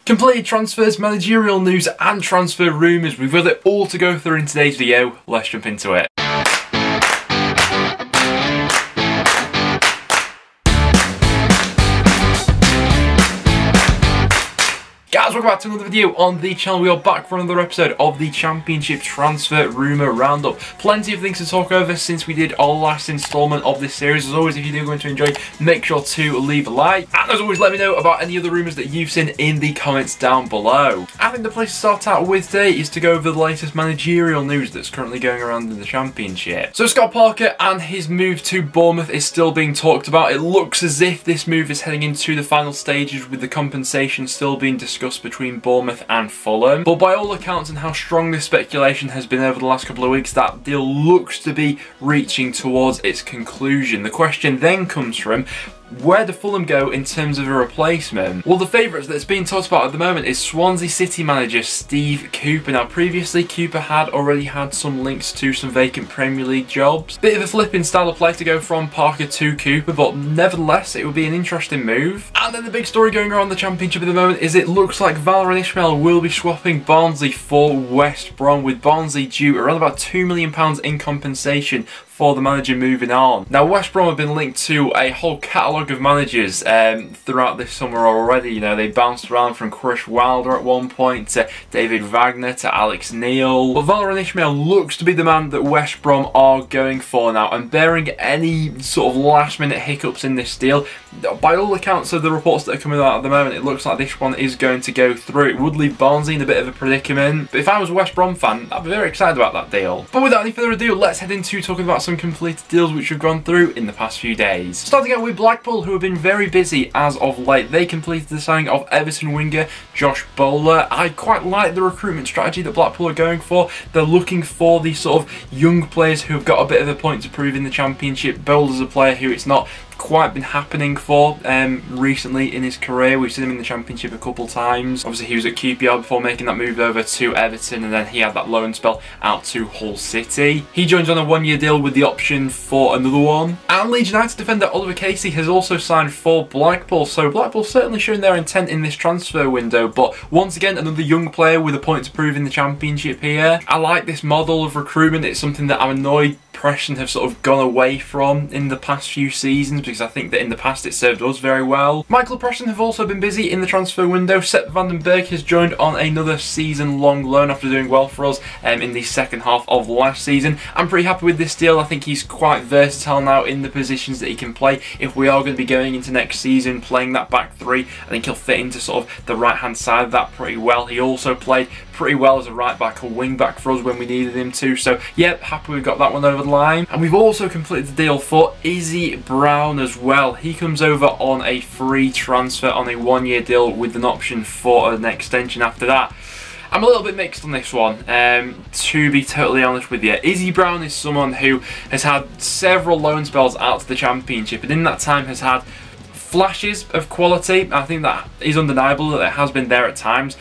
Completed transfers, managerial news and transfer rumours. We've got it all to go through in today's video. Let's jump into it. Guys, welcome back to another video on the channel. We are back for another episode of the Championship Transfer Rumour Roundup. Plenty of things to talk over since we did our last instalment of this series. As always, if you do going to enjoy, make sure to leave a like. And as always, let me know about any other rumours that you've seen in the comments down below. I think the place to start out with today is to go over the latest managerial news that's currently going around in the Championship. So Scott Parker and his move to Bournemouth is still being talked about. It looks as if this move is heading into the final stages, with the compensation still being discussed between Bournemouth and Fulham. But by all accounts and how strong this speculation has been over the last couple of weeks, that deal looks to be reaching towards its conclusion. The question then comes from, where do Fulham go in terms of a replacement? Well, the favourites that's being talked about at the moment is Swansea City manager Steve Cooper. Now, previously Cooper had already had some links to some vacant Premier League jobs. Bit of a flipping style of play to go from Parker to Cooper, but nevertheless it would be an interesting move. And then the big story going around the Championship at the moment is it looks like Valérien and Ismaël will be swapping Barnsley for West Brom, with Barnsley due around about £2 million in compensation for the manager moving on. Now, West Brom have been linked to a whole catalogue of managers throughout this summer already. You know, they bounced around from Chris Wilder at one point to David Wagner to Alex Neil. But Valérien Ismaël looks to be the man that West Brom are going for now, and bearing any sort of last minute hiccups in this deal, by all accounts of the reports that are coming out at the moment, it looks like this one is going to go through. It would leave Barnsley in a bit of a predicament, but if I was a West Brom fan, I'd be very excited about that deal. But without any further ado, let's head into talking about some completed deals which have gone through in the past few days. Starting out with Blackpool, who have been very busy as of late. They completed the signing of Everton winger Josh Bowler. I quite like the recruitment strategy that Blackpool are going for. They're looking for these sort of young players who have got a bit of a point to prove in the Championship. Bowler's a player who it's not quite been happening for recently in his career. We've seen him in the Championship a couple times. Obviously he was at QPR before making that move over to Everton, and then he had that loan spell out to Hull City. He joins on a one-year deal with the option for another one. And Leeds United defender Oliver Casey has also signed for Blackpool, so Blackpool certainly showing their intent in this transfer window. But once again, another young player with a point to prove in the Championship here. I like this model of recruitment. It's something that I'm annoyed Preston have sort of gone away from in the past few seasons, because I think that in the past it served us very well. Michael Preston have also been busy in the transfer window. Sepp van den Berg has joined on another season-long loan after doing well for us in the second half of last season. I'm pretty happy with this deal. I think he's quite versatile now in the positions that he can play. If we are going to be going into next season playing that back three, I think he'll fit into sort of the right-hand side of that pretty well. He also played pretty well as a right-back or wing-back for us when we needed him to. So, yep, happy we've got that one over the line. And we've also completed the deal for Izzy Brown as well. He comes over on a free transfer on a one-year deal with an option for an extension after that. I'm a little bit mixed on this one, to be totally honest with you. Izzy Brown is someone who has had several loan spells out to the Championship, and in that time has had flashes of quality. I think that is undeniable that it has been there at times,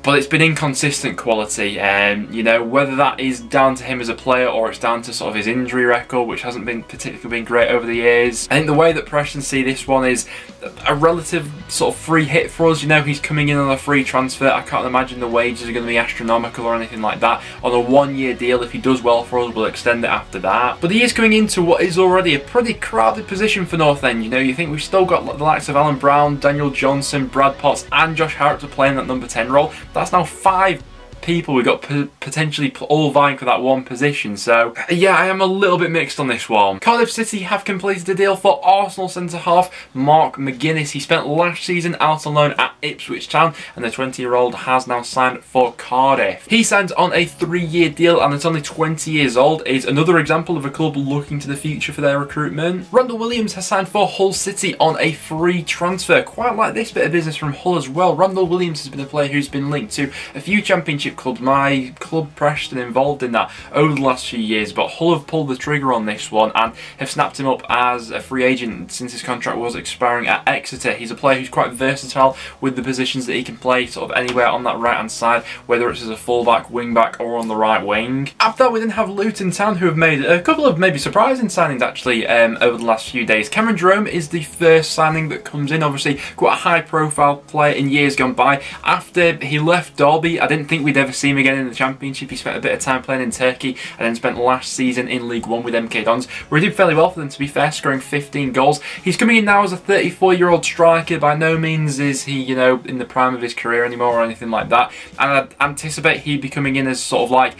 but it's been inconsistent quality, and you know, whether that is down to him as a player or it's down to sort of his injury record, which hasn't been particularly great over the years. I think the way that Preston see this one is a relative sort of free hit for us. You know, he's coming in on a free transfer. I can't imagine the wages are going to be astronomical or anything like that. On a one-year deal, if he does well for us, we'll extend it after that. But he is coming into what is already a pretty crowded position for North End. You know, you think we've still got the likes of Alan Brown, Daniel Johnson, Brad Potts and Josh Harrop to play in that number 10 role. That's now 5 people we've got potentially all vying for that one position. So yeah, I am a little bit mixed on this one. Cardiff City have completed a deal for Arsenal centre-half Mark McGuinness. He spent last season out on loan at Ipswich Town, and the 20-year-old has now signed for Cardiff. He signed on a 3-year deal, and it's only 20 years old. It's another example of a club looking to the future for their recruitment. Randall Williams has signed for Hull City on a free transfer. Quite like this bit of business from Hull as well. Randall Williams has been a player who's been linked to a few Championship Championship clubs, my club Preston, involved in that over the last few years, but Hull have pulled the trigger on this one and have snapped him up as a free agent since his contract was expiring at Exeter. He's a player who's quite versatile with the positions that he can play sort of anywhere on that right hand side, whether it's as a fullback, wing-back or on the right wing. After that we then have Luton Town, who have made a couple of maybe surprising signings actually over the last few days. Cameron Jerome is the first signing that comes in, obviously quite a high profile player in years gone by. After he left Derby, I didn't think we'd ever see him again in the Championship. He spent a bit of time playing in Turkey and then spent last season in League One with MK Dons, where he did fairly well for them, to be fair, scoring 15 goals. He's coming in now as a 34-year-old striker. By no means is he, you know, in the prime of his career anymore or anything like that, and I'd anticipate he'd be coming in as sort of like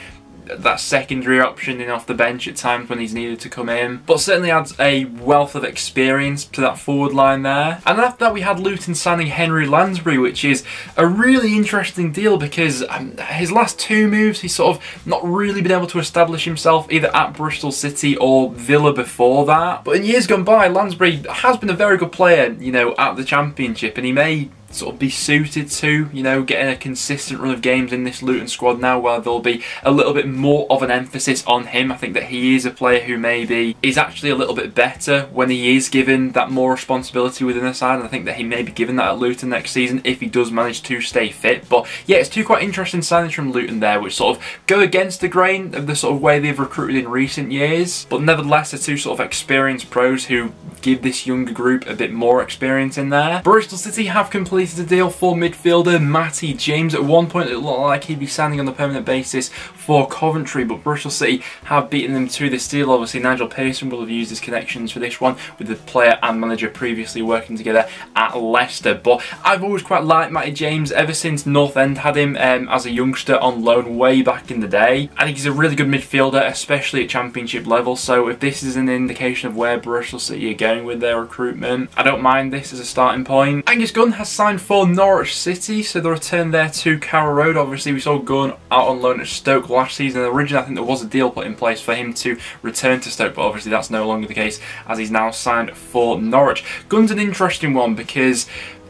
that secondary option in off the bench at times when he's needed to come in, but certainly adds a wealth of experience to that forward line there. And then after that we had Luton signing Henry Lansbury, which is a really interesting deal because his last two moves he's sort of not really been able to establish himself either at Bristol City or Villa before that. But in years gone by, Lansbury has been a very good player, you know, at the Championship, and he may sort of be suited to, you know, getting a consistent run of games in this Luton squad now, where there'll be a little bit more of an emphasis on him. I think that he is a player who maybe is actually a little bit better when he is given that more responsibility within the side, and I think that he may be given that at Luton next season if he does manage to stay fit. But yeah, it's two quite interesting signings from Luton there, which sort of go against the grain of the sort of way they've recruited in recent years, but nevertheless are two sort of experienced pros who give this younger group a bit more experience in there. Bristol City have completed a deal for midfielder Matty James. At one point it looked like he'd be signing on a permanent basis for Coventry, but Bristol City have beaten them to this deal. Obviously Nigel Pearson will have used his connections for this one, with the player and manager previously working together at Leicester. But I've always quite liked Matty James ever since North End had him as a youngster on loan way back in the day. I think he's a really good midfielder, especially at Championship level, so if this is an indication of where Bristol City are going with their recruitment, I don't mind this as a starting point. Angus Gunn has signed for Norwich City, so the return there to Carrow Road. Obviously we saw Gunn out on loan at Stoke last season. Originally I think there was a deal put in place for him to return to Stoke, but obviously that's no longer the case as he's now signed for Norwich. Gunn's an interesting one because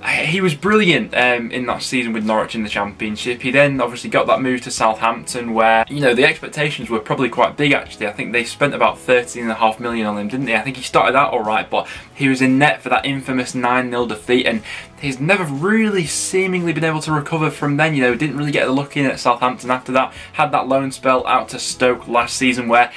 he was brilliant in that season with Norwich in the Championship. He then obviously got that move to Southampton where, you know, the expectations were probably quite big actually. I think they spent about 13.5 million on him, didn't they? I think he started out alright, but he was in net for that infamous 9-0 defeat, and he's never really seemingly been able to recover from then. You know, didn't really get the look in at Southampton after that. Had that loan spell out to Stoke last season where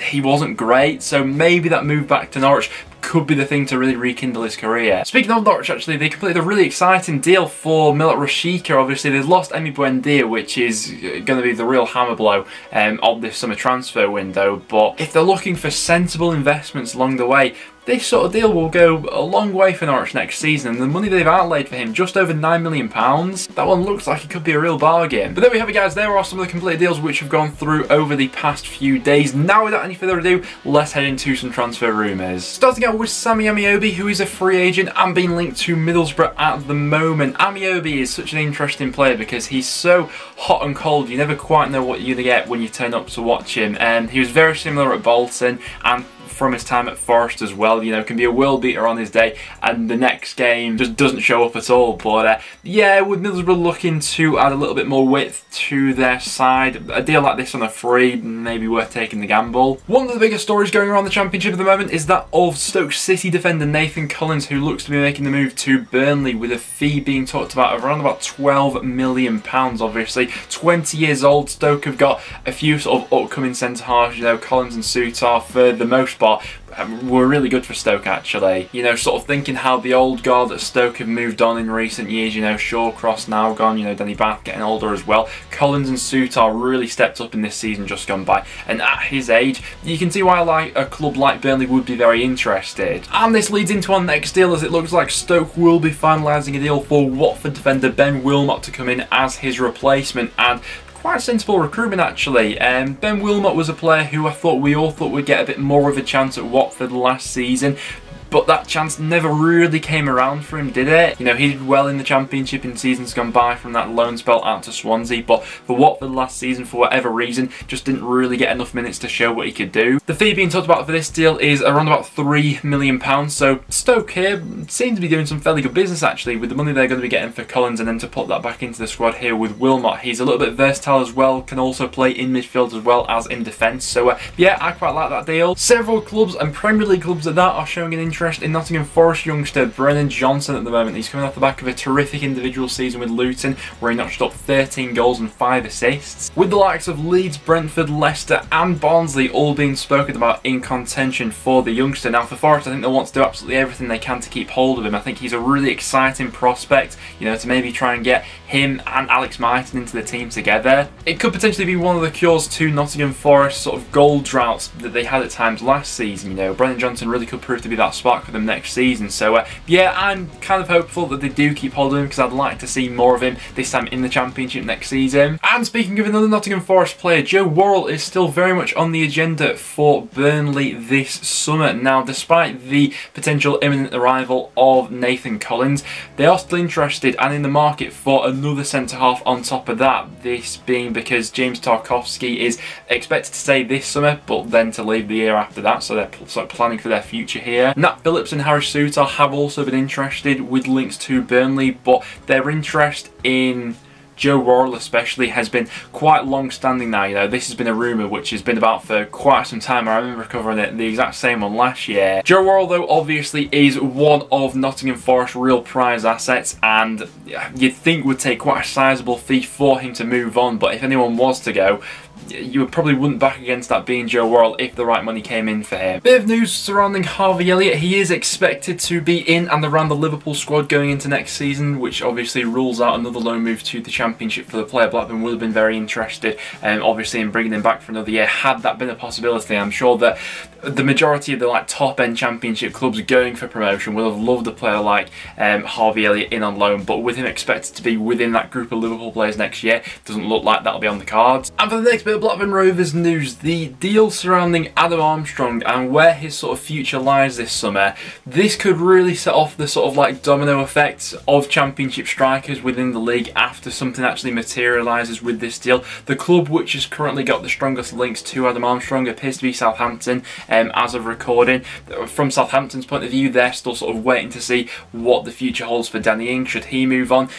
he wasn't great, so maybe that move back to Norwich could be the thing to really rekindle his career. Speaking of Norwich, actually, they completed a really exciting deal for Milot Rashica. Obviously, they've lost Emi Buendia, which is going to be the real hammer blow of this summer transfer window. But if they're looking for sensible investments along the way, this sort of deal will go a long way for Norwich next season, and the money they've outlaid for him, just over £9 million, that one looks like it could be a real bargain. But there we have it, guys. There are some of the completed deals which have gone through over the past few days. Now, without any further ado, let's head into some transfer rumours. Starting out with Sammy Amiobi, who is a free agent and being linked to Middlesbrough at the moment. Amiobi is such an interesting player because he's so hot and cold. You never quite know what you're going to get when you turn up to watch him. He was very similar at Bolton and from his time at Forest as well, you know, can be a world beater on his day and the next game just doesn't show up at all. But yeah, with Middlesbrough looking to add a little bit more width to their side, a deal like this on a free may be worth taking the gamble. One of the biggest stories going around the Championship at the moment is that of Stoke City defender Nathan Collins, who looks to be making the move to Burnley with a fee being talked about of around about £12 million. Obviously 20 years old. Stoke have got a few sort of upcoming centre halves, you know, Collins and Souttar for the most part were really good for Stoke actually. You know, sort of thinking how the old guard at Stoke have moved on in recent years, you know, Shawcross now gone, you know, Danny Bath getting older as well. Collins and Souttar really stepped up in this season just gone by, and at his age you can see why a club like Burnley would be very interested. And this leads into our next deal, as it looks like Stoke will be finalising a deal for Watford defender Ben Wilmot to come in as his replacement, and quite sensible recruitment actually. Ben Wilmot was a player who we all thought would get a bit more of a chance at Watford last season. but that chance never really came around for him, did it? You know, he did well in the Championship in seasons gone by from that loan spell out to Swansea, but for Watford last season, for whatever reason, just didn't really get enough minutes to show what he could do. The fee being talked about for this deal is around about £3 million, so Stoke here seem to be doing some fairly good business actually with the money they're going to be getting for Collins, and then to put that back into the squad here with Wilmot. He's a little bit versatile as well, can also play in midfield as well as in defence, so yeah, I quite like that deal. Several clubs, and Premier League clubs at that, are showing an interest in Nottingham Forest youngster Brennan Johnson at the moment. He's coming off the back of a terrific individual season with Luton, where he notched up 13 goals and 5 assists. With the likes of Leeds, Brentford, Leicester and Barnsley all being spoken about in contention for the youngster. Now for Forest, I think they'll want to do absolutely everything they can to keep hold of him. I think he's a really exciting prospect, you know, to maybe try and get him and Alex Mighten into the team together. It could potentially be one of the cures to Nottingham Forest sort of goal droughts that they had at times last season. You know, Brennan Johnson really could prove to be that spark for them next season. So yeah, I'm kind of hopeful that they do keep hold of him, because I'd like to see more of him this time in the Championship next season. And speaking of another Nottingham Forest player, Joe Worrall is still very much on the agenda for Burnley this summer. Now, despite the potential imminent arrival of Nathan Collins, they are still interested and in the market for another centre-half on top of that. This being because James Tarkowski is expected to stay this summer, but then to leave the year after that, so they're sort of planning for their future here. Nat Phillips and Harris Souttar have also been interested with links to Burnley, but their interest in Joe Worrall especially has been quite long-standing now. You know, this has been a rumour which has been about for quite some time. I remember covering it, the exact same one last year. Joe Worrall, though, obviously is one of Nottingham Forest's real prize assets, and you'd think would take quite a sizable fee for him to move on, but if anyone was to go, you probably wouldn't back against that being Joe Worrall if the right money came in for him. Bit of news surrounding Harvey Elliott. He is expected to be in and around the Liverpool squad going into next season, which obviously rules out another loan move to the Championship for the player. Blackburn would have been very interested, obviously, in bringing him back for another year had that been a possibility. I'm sure that the majority of the top-end Championship clubs going for promotion would have loved a player like Harvey Elliott in on loan, but with him expected to be within that group of Liverpool players next year, it doesn't look like that'll be on the cards. And for the next bit of Blackburn Rovers news, the deal surrounding Adam Armstrong and where his sort of future lies this summer, this could really set off the sort of domino effect of Championship strikers within the league after something actually materialises with this deal. The club which has currently got the strongest links to Adam Armstrong appears to be Southampton as of recording. From Southampton's point of view, they're still sort of waiting to see what the future holds for Danny Ings should he move on.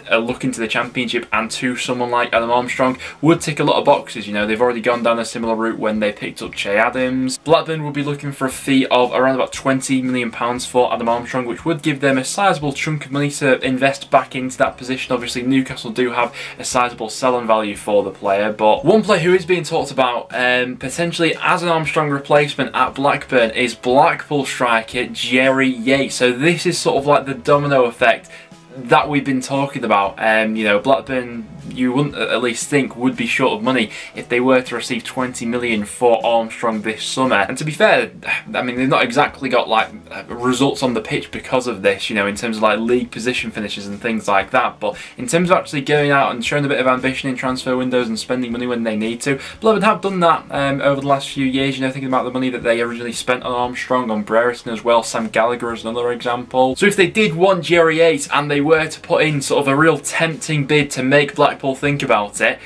A look into the Championship and to someone like Adam Armstrong would tick a lot of boxes. You know, they've already gone down a similar route when they picked up Che Adams. Blackburn would be looking for a fee of around about £20 million for Adam Armstrong, which would give them a sizable chunk of money to invest back into that position. Obviously, Newcastle do have a sizable selling value for the player, but one player who is being talked about potentially as an Armstrong replacement at Blackburn is Blackpool striker Jerry Yates. So this is sort of like the domino effect that we've been talking about. You know, Blackburn, you wouldn't at least think would be short of money if they were to receive 20 million for Armstrong this summer. And to be fair, I mean, they've not exactly got results on the pitch because of this, you know, in terms of league position finishes and things like that. But in terms of actually going out and showing a bit of ambition in transfer windows and spending money when they need to, Blackburn have done that over the last few years. You know, thinking about the money that they originally spent on Armstrong, on Brereton as well, Sam Gallagher is another example. So if they did want Jerry Yates and they were to put in sort of a real tempting bid to make Blackpool think about it,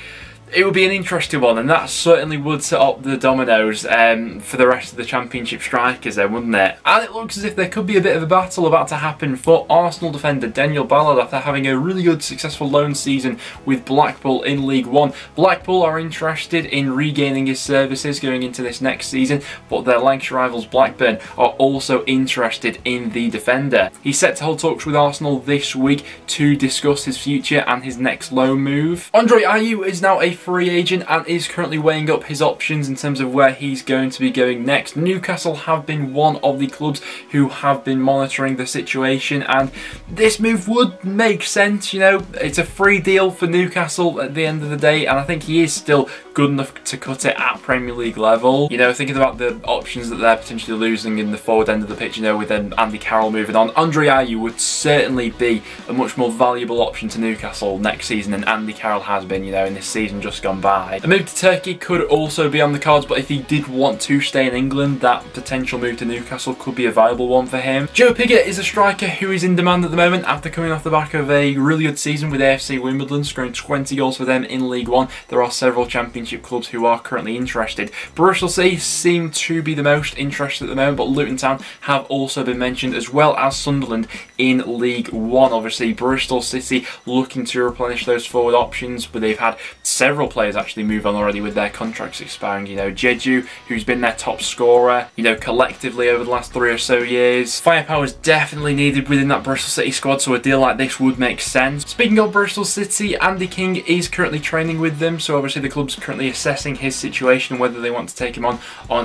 it would be an interesting one, and that certainly would set up the dominoes for the rest of the Championship strikers then, wouldn't it? And it looks as if there could be a bit of a battle about to happen for Arsenal defender Daniel Ballard after having a really good successful loan season with Blackpool in League One. Blackpool are interested in regaining his services going into this next season, but their Lancashire rivals Blackburn are also interested in the defender. He's set to hold talks with Arsenal this week to discuss his future and his next loan move. Andre Ayew is now a free agent and is currently weighing up his options in terms of where he's going to be going next. Newcastle have been one of the clubs who have been monitoring the situation, and this move would make sense. You know, it's a free deal for Newcastle at the end of the day, and I think he is still good enough to cut it at Premier League level. You know, thinking about the options that they're potentially losing in the forward end of the pitch, you know, with Andy Carroll moving on, Andre Ayew would certainly be a much more valuable option to Newcastle next season than Andy Carroll has been, you know, in this season just just gone by. A move to Turkey could also be on the cards, but if he did want to stay in England, that potential move to Newcastle could be a viable one for him. Joe Pigott is a striker who is in demand at the moment after coming off the back of a really good season with AFC Wimbledon, scoring 20 goals for them in League One. There are several Championship clubs who are currently interested. Bristol City seem to be the most interested at the moment, but Luton Town have also been mentioned, as well as Sunderland in League One. Obviously, Bristol City looking to replenish those forward options, but they've had several players actually move on already with their contracts expiring. You know, Jeju, who's been their top scorer, you know, collectively over the last 3 or so years. Firepower is definitely needed within that Bristol City squad, so a deal like this would make sense. Speaking of Bristol City, Andy King is currently training with them, so obviously the club's currently assessing his situation, whether they want to take him on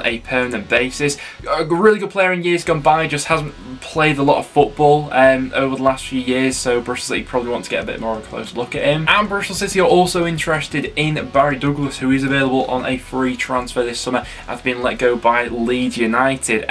a permanent basis. A really good player in years gone by, just hasn't played a lot of football over the last few years, so Bristol City probably want to get a bit more of a close look at him. And Bristol City are also interested in Barry Douglas, who is available on a free transfer this summer after being let go by Leeds United.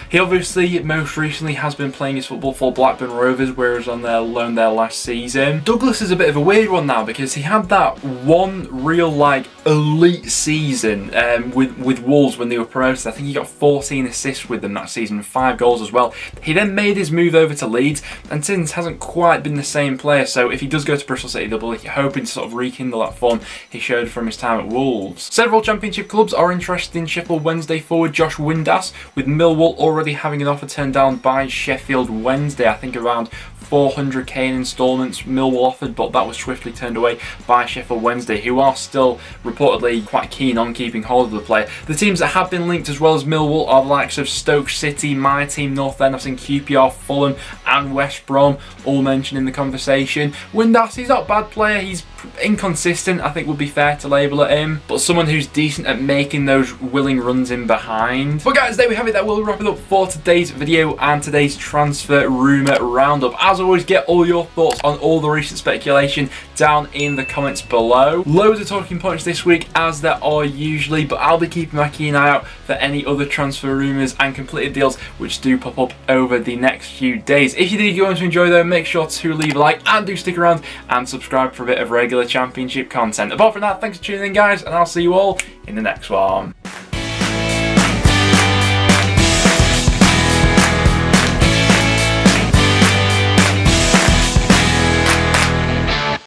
He obviously most recently has been playing his football for Blackburn Rovers, whereas on their loan there last season. Douglas is a bit of a weird one now, because he had that one real like elite season with Wolves when they were promoted. I think he got 14 assists with them that season, 5 goals as well. He then made his move over to Leeds and since hasn't quite been the same player, so if he does go to Bristol City, they'll be hoping to sort of rekindle that form he showed from his time at Wolves. Several Championship clubs are interested in Sheffield Wednesday forward Josh Windass, with Millwall already having an offer turned down by Sheffield Wednesday. I think around 400k in instalments Millwall offered, but that was swiftly turned away by Sheffield Wednesday, who are still reportedly quite keen on keeping hold of the player. The teams that have been linked as well as Millwall are the likes of Stoke City, my team North End, I've seen QPR, Fulham and West Brom all mentioned in the conversation. Windass, he's not a bad player, he's inconsistent, I think would be fair to label it him, but someone who's decent at making those willing runs in behind. But guys, there we have it. That will wrap it up for today's video and today's transfer rumour roundup. As always, get all your thoughts on all the recent speculation down in the comments below. Loads of talking points this week, as there are usually, but I'll be keeping my keen eye out for any other transfer rumours and completed deals which do pop up over the next few days. If you did go on to enjoy though, make sure to leave a like and do stick around and subscribe for a bit of regular Championship content. Apart from that, thanks for tuning in guys, and I'll see you all in the next one.